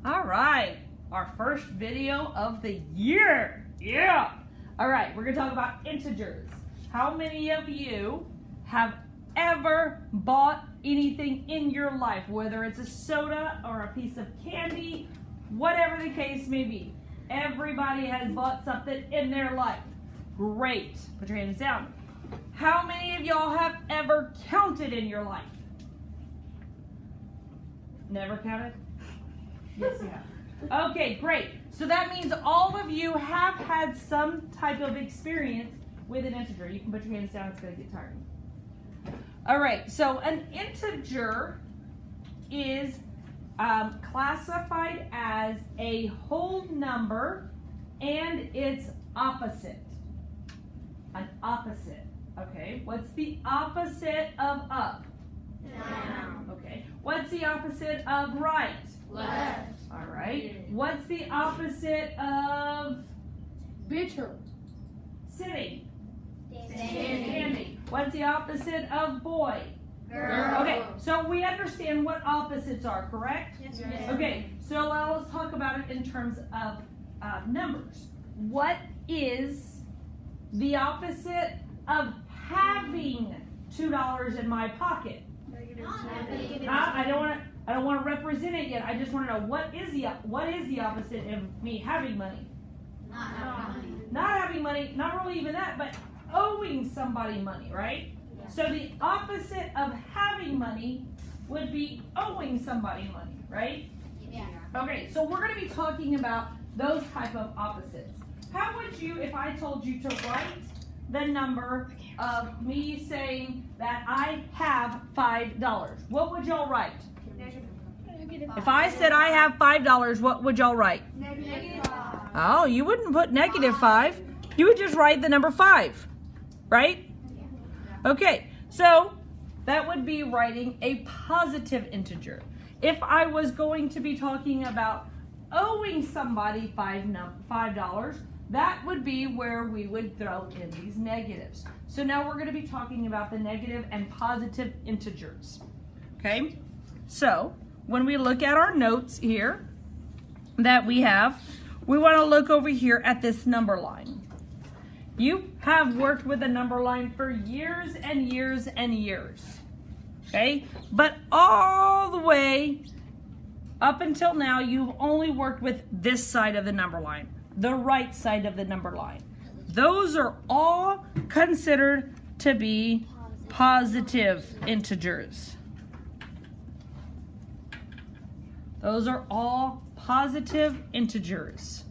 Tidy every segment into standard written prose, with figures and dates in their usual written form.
All right, our first video of the year. Yeah. All right, we're gonna talk about integers. How many of you have ever bought anything in your life, whether it's a soda or a piece of candy, whatever the case may be? Everybody has bought something in their life. Great. Put your hands down. How many of y'all have ever counted in your life? Never counted? Yes, you have. Okay, great. So that means all of you have had some type of experience with an integer. You can put your hands down, it's going to get tired. All right, so an integer is classified as a whole number and its opposite. An opposite. Okay, what's the opposite of up? Down. Okay, what's the opposite of right? Left. All right. What's the opposite of Bitter. sitting? Standing. Standing. What's the opposite of boy? Girl. Okay, so we understand what opposites are, correct? Yes. Okay, so let's talk about it in terms of numbers. What is the opposite of having $2 in my pocket? I don't want to represent it yet. I just want to know what is the opposite of me having money? Not having money, not really even that, but owing somebody money, right? Yeah. So the opposite of having money would be owing somebody money, right? Yeah. Okay, so we're going to be talking about those type of opposites. How would you, if I told you to write the number of me saying that I have $5, what would y'all write? If I said I have $5, what would y'all write? -5. Oh, you wouldn't put -5. You would just write the number 5, right? Okay, so that would be writing a positive integer. If I was going to be talking about owing somebody $5, that would be where we would throw in these negatives. So now we're going to be talking about the negative and positive integers. Okay, so when we look at our notes here that we have, we want to look over here at this number line. You have worked with a number line for years and years and years, okay? But all the way up until now, you've only worked with this side of the number line, the right side of the number line. Those are all considered to be positive integers. Those are all positive integers.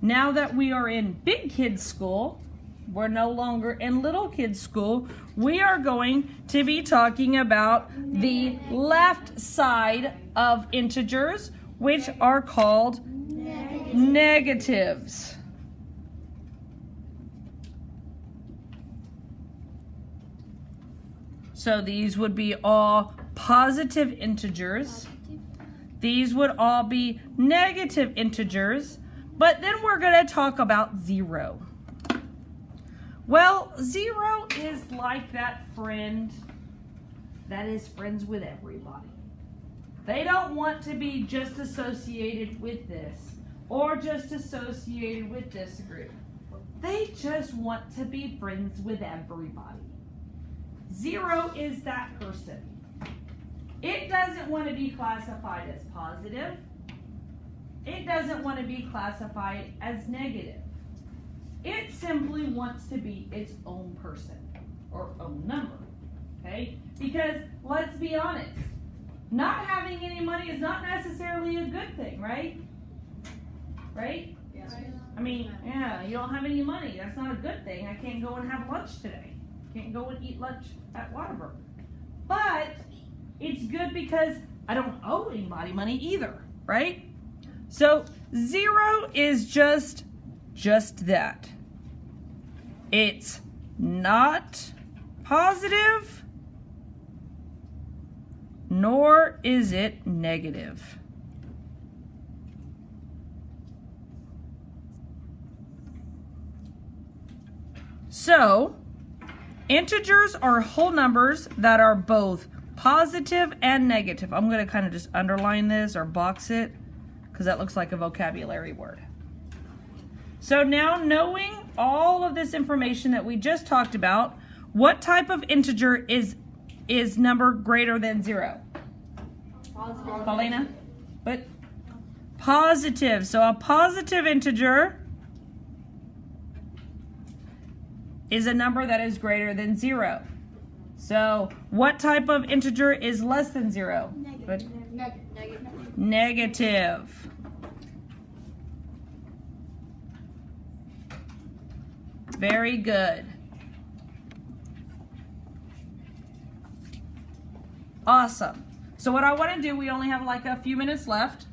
Now that we are in big kids school, we're no longer in little kids school, we are going to be talking about the left side of integers, which are called negatives. So these would be all positive integers. These would all be negative integers. But then we're going to talk about 0. Well, 0 is like that friend that is friends with everybody. They don't want to be just associated with this or just associated with this group. They just want to be friends with everybody. 0 is that person. It doesn't want to be classified as positive. It doesn't want to be classified as negative. It simply wants to be its own person or own number, okay? Because let's be honest, not having any money is not necessarily a good thing, right? Right? Yes. I mean, yeah, you don't have any money. That's not a good thing. I can't go and have lunch today. Can't go and eat lunch at Whataburger. But it's good because I don't owe anybody money either, right? So 0 is just that. It's not positive, nor is it negative. So integers are whole numbers that are both Positive and negative. I'm going to kind of just underline this or box it because that looks like a vocabulary word. So now, knowing all of this information that we just talked about, what type of integer is number greater than 0? Positive. Paulina? But positive. So a positive integer is a number that is greater than 0. So what type of integer is less than 0? But negative. Very good. Awesome. So what I want to do, we only have like a few minutes left.